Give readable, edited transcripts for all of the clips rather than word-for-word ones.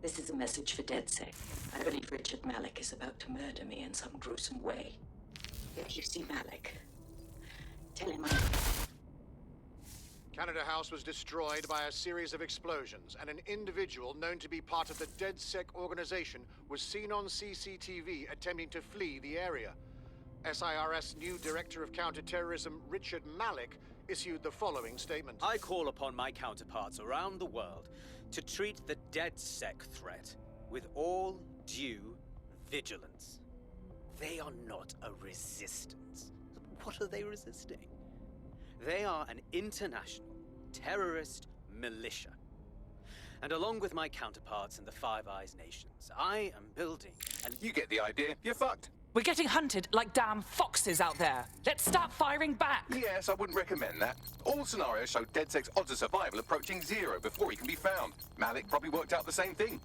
This is a message for DedSec. I believe Richard Malik is about to murder me in some gruesome way. If you see Malik, tell him I'm... Canada House was destroyed by a series of explosions, and an individual known to be part of the DedSec organization was seen on CCTV attempting to flee the area. SIRS new Director of Counterterrorism, Richard Malik, issued the following statement. I call upon my counterparts around the world to treat the DedSec threat with all due vigilance. They are not a resistance. What are they resisting? They are an international terrorist militia. And along with my counterparts in the Five Eyes nations, I am building an... You get the idea. You're fucked. We're getting hunted like damn foxes out there. Let's start firing back. Yes, I wouldn't recommend that. All scenarios show DedSec's odds of survival approaching 0 before he can be found. Malik probably worked out the same thing.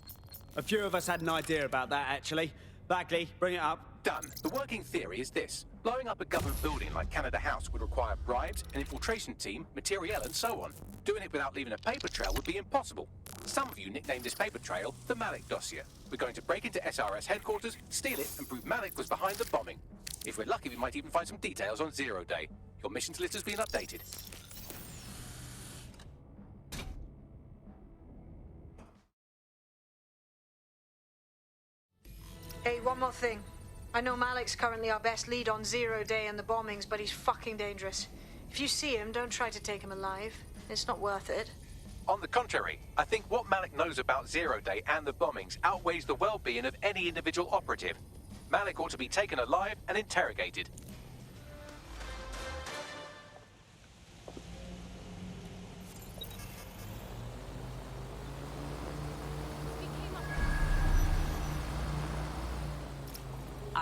A few of us had an idea about that, actually. Bagley, bring it up. Done. The working theory is this. Blowing up a government building like Canada House would require bribes, an infiltration team, materiel, and so on. Doing it without leaving a paper trail would be impossible. Some of you nicknamed this paper trail the Malik Dossier. We're going to break into SRS headquarters, steal it, and prove Malik was behind the bombing. If we're lucky, we might even find some details on Zero Day. Your missions list has been updated. Hey, one more thing. I know Malik's currently our best lead on Zero Day and the bombings, but he's fucking dangerous. If you see him, don't try to take him alive. It's not worth it. On the contrary, I think what Malik knows about Zero Day and the bombings outweighs the well-being of any individual operative. Malik ought to be taken alive and interrogated.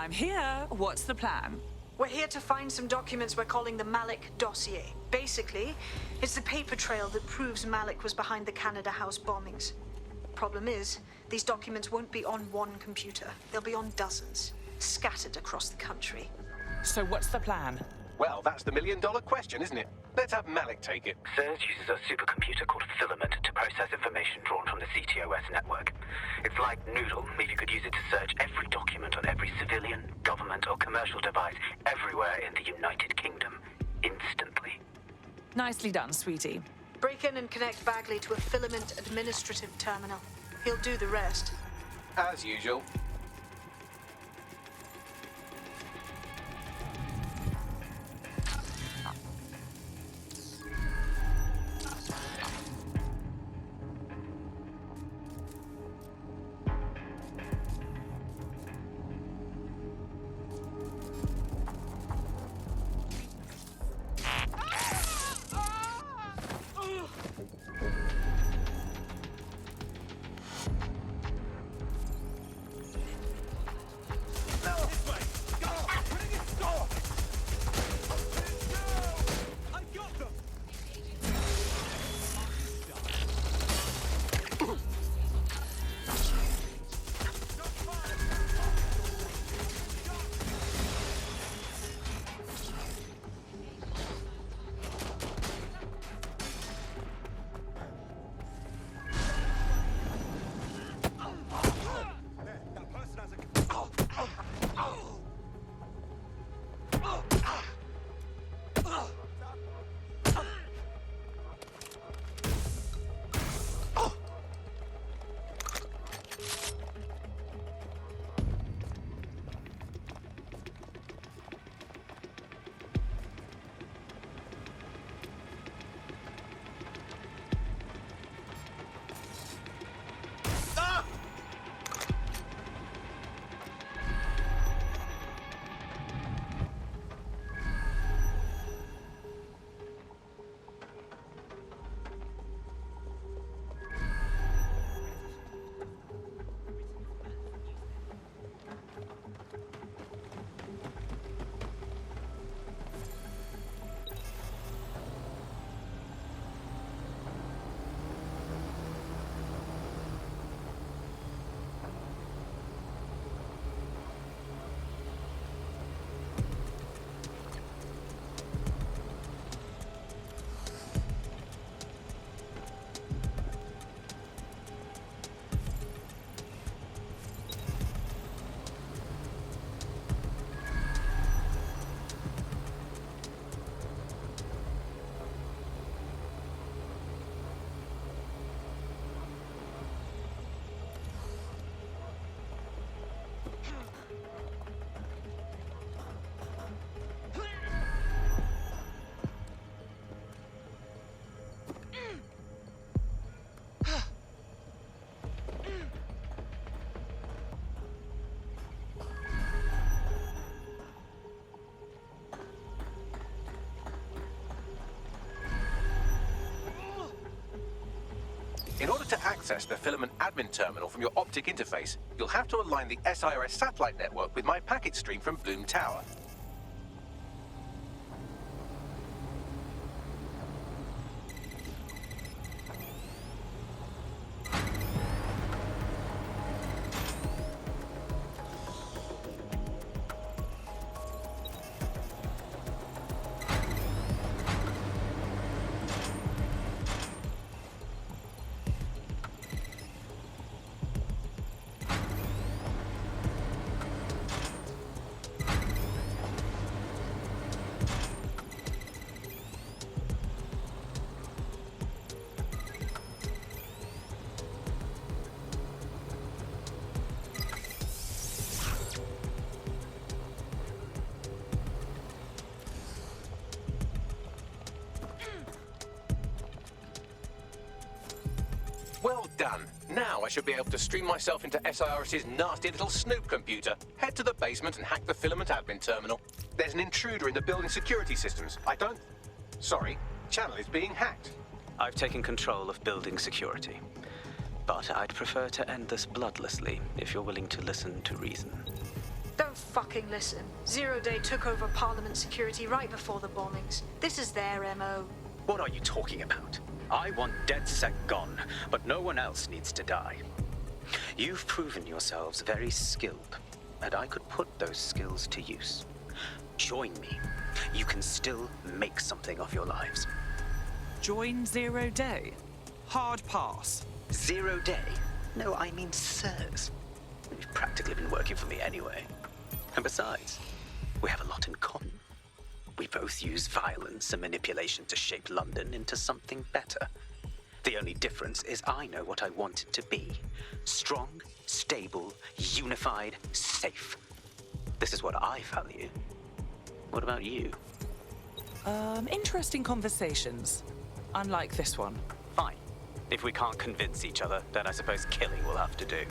I'm here. What's the plan? We're here to find some documents we're calling the Malik Dossier. Basically, it's the paper trail that proves Malik was behind the Canada House bombings. Problem is, these documents won't be on one computer. They'll be on dozens, scattered across the country. So what's the plan? Well, that's the million-dollar question, isn't it? Let's have Malik take it. CERS uses a supercomputer called Filament to process information drawn from the CTOS network. It's like Noodle, if you could use it to search every document on every civilian, government, or commercial device everywhere in the United Kingdom, instantly. Nicely done, sweetie. Break in and connect Bagley to a Filament administrative terminal. He'll do the rest. As usual. In order to access the filament admin terminal from your optic interface, you'll have to align the SIRS satellite network with my packet stream from Bloom Tower. Well done. Now I should be able to stream myself into SIRS's nasty little snoop computer, head to the basement and hack the filament admin terminal. There's an intruder in the building security systems. Sorry, channel is being hacked. I've taken control of building security. But I'd prefer to end this bloodlessly, if you're willing to listen to reason. Don't fucking listen. Zero Day took over Parliament security right before the bombings. This is their MO. What are you talking about? I want DedSec gone, but no one else needs to die. You've proven yourselves very skilled, and I could put those skills to use. Join me. You can still make something of your lives. Join Zero Day? Hard pass. Zero Day? No, I mean sirs. You've practically been working for me anyway. And besides, we have a lot in common. We both use violence and manipulation to shape London into something better. The only difference is I know what I want it to be. Strong, stable, unified, safe. This is what I value. What about you? Interesting conversations. Unlike this one. Fine. If we can't convince each other, then I suppose killing will have to do.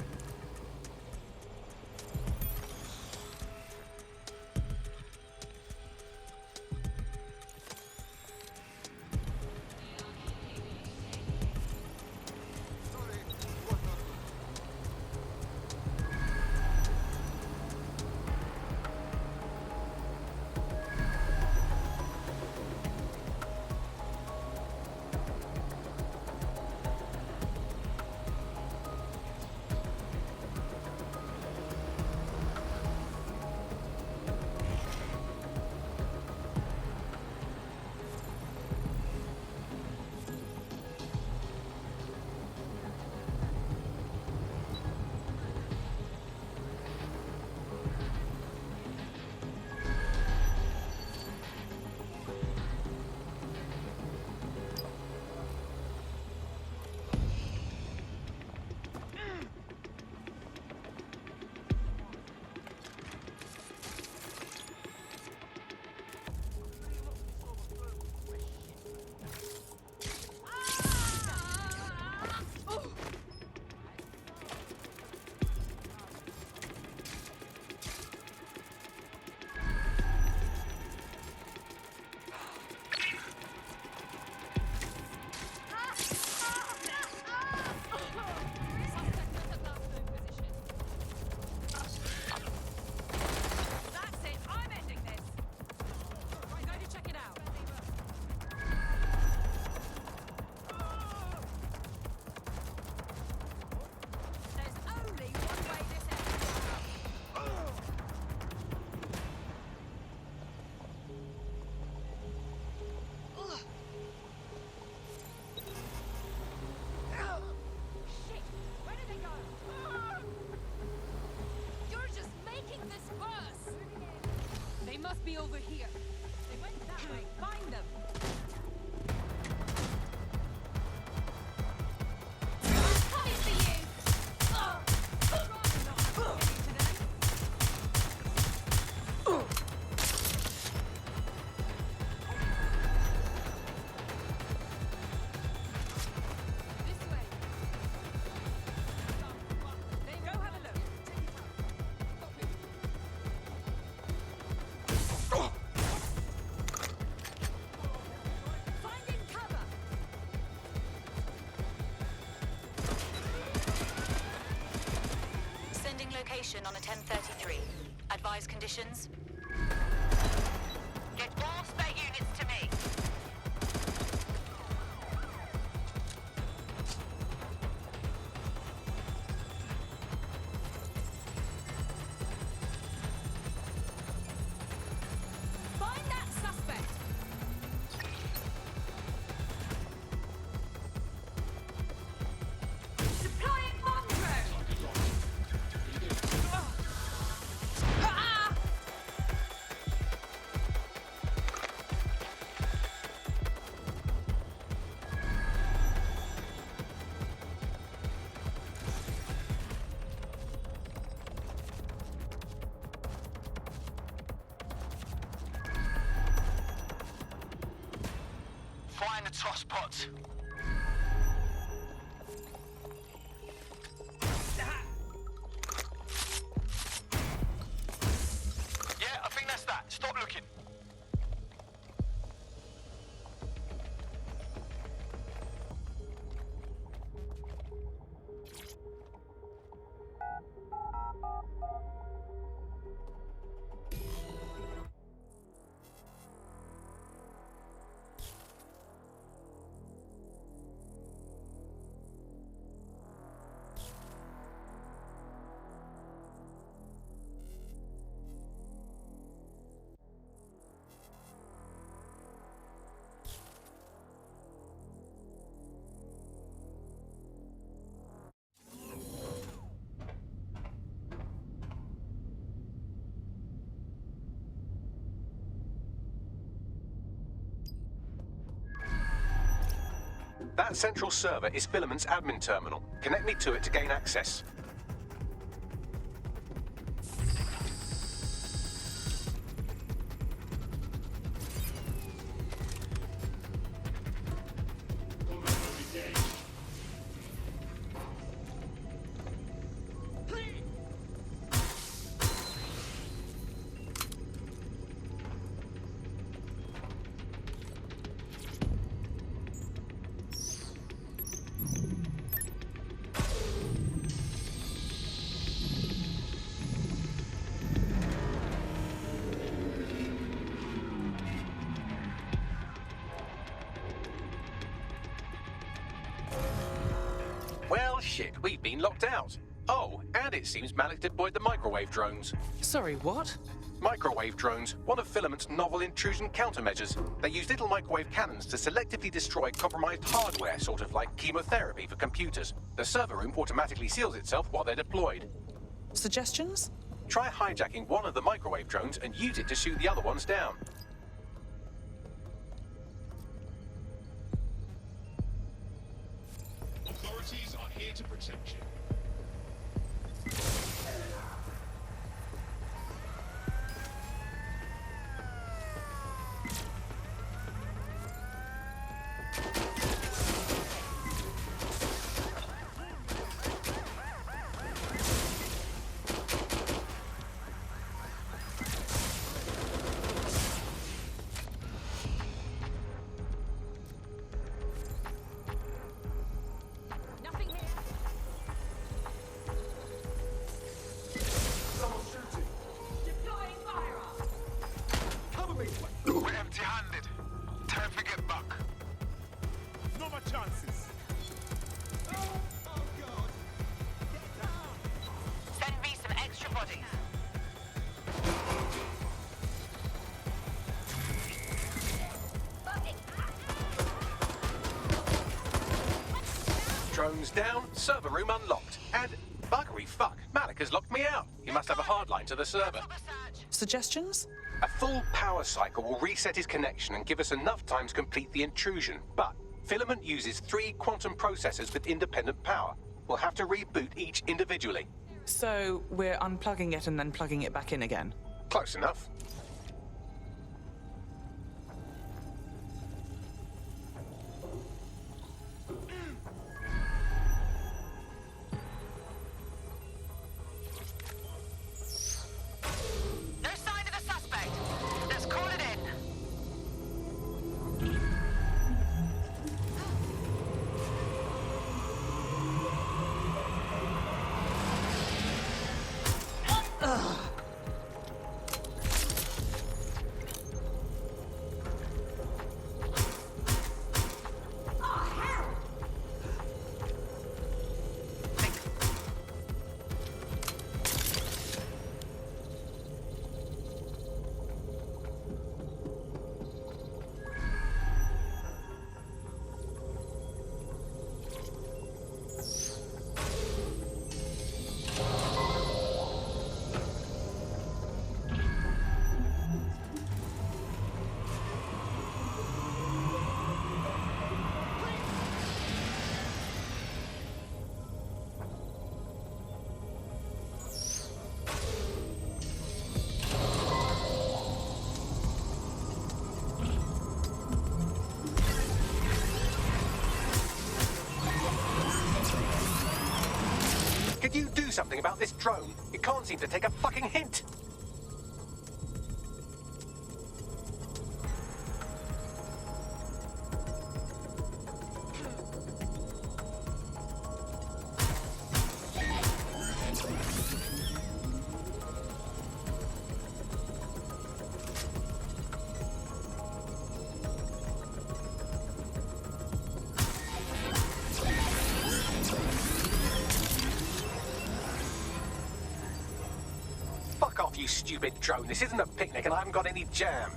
location on a 1033. Advise conditions. Get all spare units to me. Find that suspect! Deploying bomb drone! Ah! Find the tosspot. Yeah, I think that's that. Stop looking. That central server is Filament's admin terminal. Connect me to it to gain access. Well, shit, we've been locked out. Oh, and it seems Malik deployed the microwave drones. Sorry, what? Microwave drones, one of Filament's novel intrusion countermeasures. They use little microwave cannons to selectively destroy compromised hardware, sort of like chemotherapy for computers. The server room automatically seals itself while they're deployed. Suggestions? Try hijacking one of the microwave drones and use it to shoot the other ones down. Authorities are here to protect you. Nothing here. Someone's shooting. Deploying firearm. Cover me. We're empty-handed. Time to get back. No more chances. Oh God. Get down. Send me some extra bodies. Drones down, server room unlocked. And buggery fuck, Malik has locked me out. He must have a hard line to the server. Suggestions? A full power cycle will reset his connection and give us enough time to complete the intrusion. But Filament uses 3 quantum processors with independent power. We'll have to reboot each individually. So we're unplugging it and then plugging it back in again. Close enough. No sign of the suspect. Let's call it in. Could you do something about this drone? It can't seem to take a fucking hint. Fuck off, you stupid drone. This isn't a picnic and I haven't got any jam.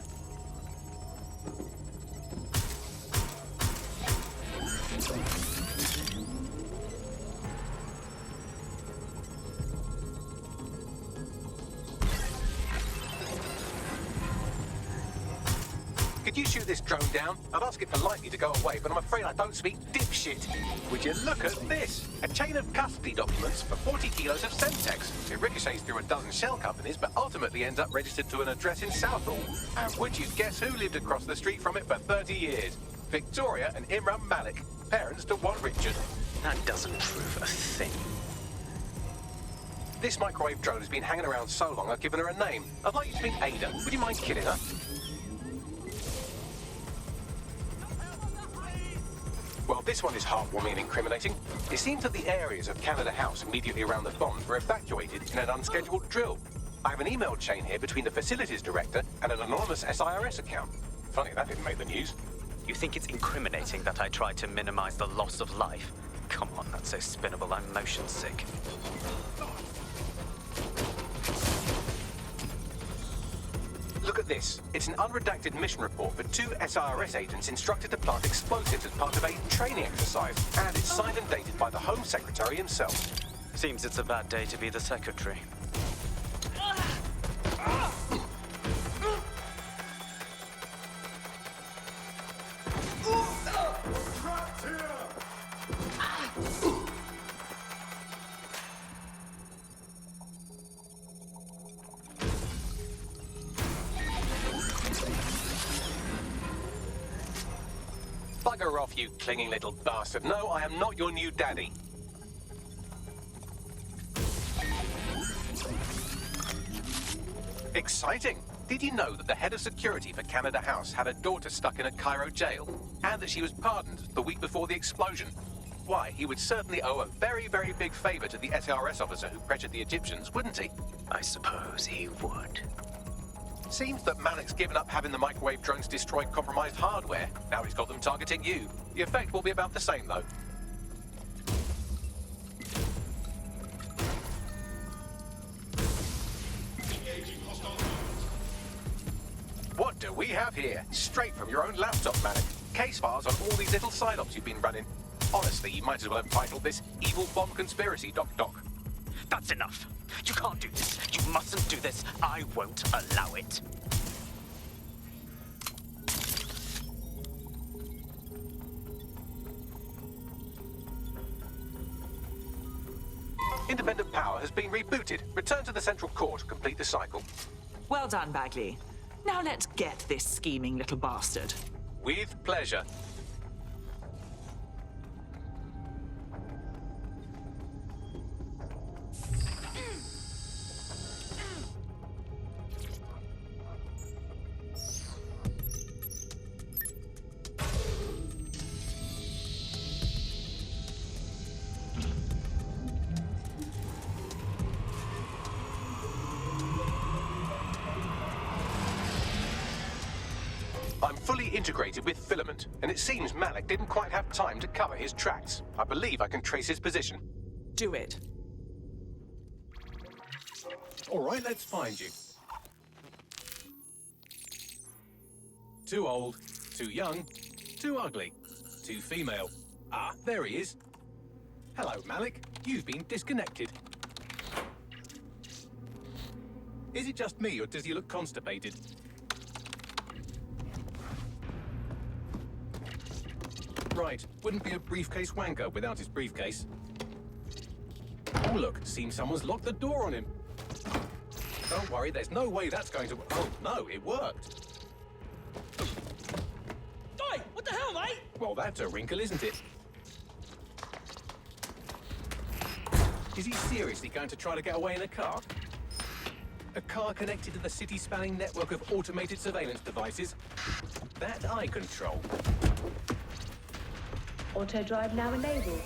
Could you shoot this drone down? I'd ask it politely to go away, but I'm afraid I don't speak dipshit. Would you look at this? A chain of custody documents for 40 kilos of Semtex. It ricochets through a dozen shell companies, but ultimately ends up registered to an address in Southall. And would you guess who lived across the street from it for 30 years? Victoria and Imran Malik, parents to one Richard. That doesn't prove a thing. This microwave drone has been hanging around so long I've given her a name. I'd like you to meet Ada. Would you mind killing her? Well, this one is heartwarming and incriminating. It seems that the areas of Canada House immediately around the bomb were evacuated in an unscheduled drill. I have an email chain here between the facilities director and an anonymous SIRS account. Funny that didn't make the news. You think it's incriminating that I tried to minimize the loss of life? Come on, that's so spinnable, I'm motion sick. Look at this. It's an unredacted mission report for 2 SIRS agents instructed to plant explosives as part of a training exercise. And it's signed and dated by the Home Secretary himself. Seems it's a bad day to be the secretary. Trapped here! Bugger off, you clinging little bastard. No, I am not your new daddy. Exciting! Did you know that the head of security for Canada House had a daughter stuck in a Cairo jail? And that she was pardoned the week before the explosion? Why, he would certainly owe a very, very big favor to the SRS officer who pressured the Egyptians, wouldn't he? I suppose he would. Seems that Malik's given up having the microwave drones destroy compromised hardware. Now he's got them targeting you. The effect will be about the same, though. What do we have here? Straight from your own laptop, Malik. Case files on all these little side-ops you've been running. Honestly, you might as well have titled this Evil Bomb Conspiracy, Doc. That's enough. You can't do this. You mustn't do this. I won't allow it. Independent power has been rebooted. Return to the central core to complete the cycle. Well done, Bagley. Now let's get this scheming little bastard. With pleasure. I'm fully integrated with Filament, and it seems Malik didn't quite have time to cover his tracks. I believe I can trace his position. Do it. All right, let's find you. Too old, too young, too ugly, too female. Ah, there he is. Hello, Malik. You've been disconnected. Is it just me, or does he look constipated? Right, wouldn't be a briefcase wanker without his briefcase. Oh look, seems someone's locked the door on him. Don't worry, there's no way that's going to... Oh no, it worked. Oi, what the hell, mate? Well, that's a wrinkle, isn't it? Is he seriously going to try to get away in a car? A car connected to the city-spanning network of automated surveillance devices? That I control. Auto drive now enabled.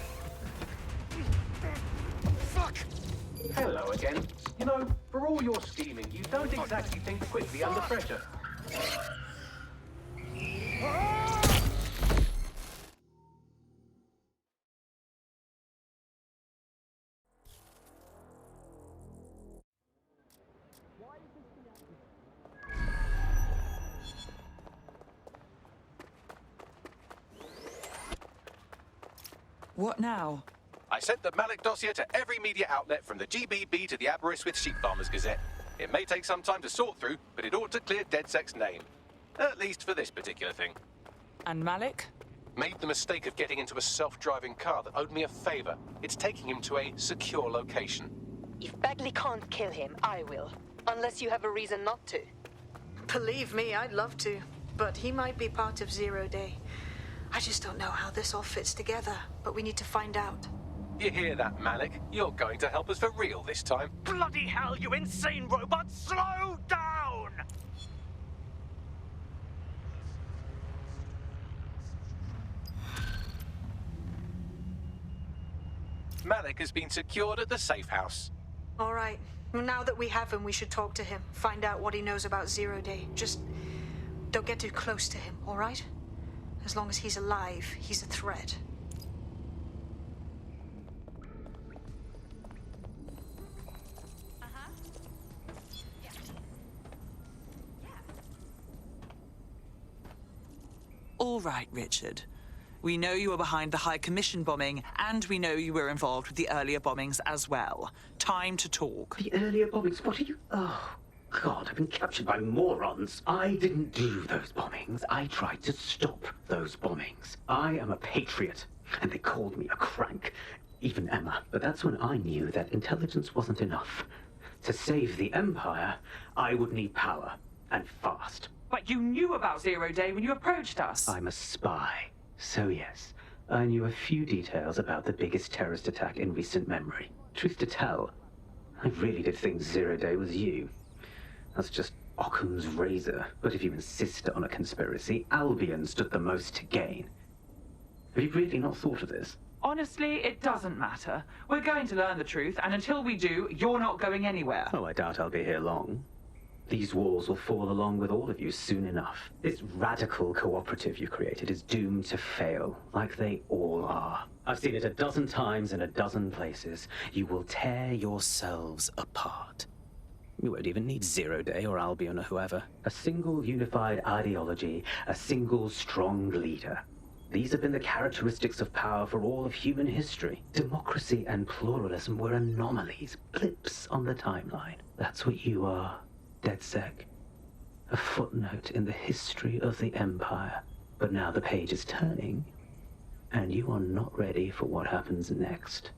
Fuck! Hello again. You know, for all your scheming, you don't exactly think quickly under pressure. What now? I sent the Malik Dossier to every media outlet from the GBB to the Aberystwyth Sheep Farmers Gazette. It may take some time to sort through, but it ought to clear DedSec's name. At least for this particular thing. And Malik? Made the mistake of getting into a self-driving car that owed me a favor. It's taking him to a secure location. If Bagley can't kill him, I will. Unless you have a reason not to. Believe me, I'd love to. But he might be part of Zero Day. I just don't know how this all fits together, but we need to find out. You hear that, Malik? You're going to help us for real this time. Bloody hell, you insane robot! Slow down! Malik has been secured at the safe house. All right. Now that we have him, we should talk to him. Find out what he knows about Zero Day. Just don't get too close to him, all right? As long as he's alive, he's a threat. All right, Richard. We know you were behind the High Commission bombing, and we know you were involved with the earlier bombings as well. Time to talk. The earlier bombings? What are you... Oh, God, I've been captured by morons. I didn't do those bombings. I tried to stop those bombings. I am a patriot, and they called me a crank. Even Emma. But that's when I knew that intelligence wasn't enough. To save the Empire, I would need power, and fast. But you knew about Zero Day when you approached us. I'm a spy. So yes, I knew a few details about the biggest terrorist attack in recent memory. Truth to tell, I really did think Zero Day was you. That's just Occam's razor. But if you insist on a conspiracy, Albion stood the most to gain. Have you really not thought of this? Honestly, it doesn't matter. We're going to learn the truth, and until we do, you're not going anywhere. Oh, I doubt I'll be here long. These walls will fall along with all of you soon enough. This radical cooperative you created is doomed to fail, like they all are. I've seen it a dozen times in a dozen places. You will tear yourselves apart. You won't even need Zero Day or Albion or whoever. A single unified ideology, a single strong leader. These have been the characteristics of power for all of human history. Democracy and pluralism were anomalies, blips on the timeline. That's what you are. DedSec. A footnote in the history of the Empire. But now the page is turning, and you are not ready for what happens next.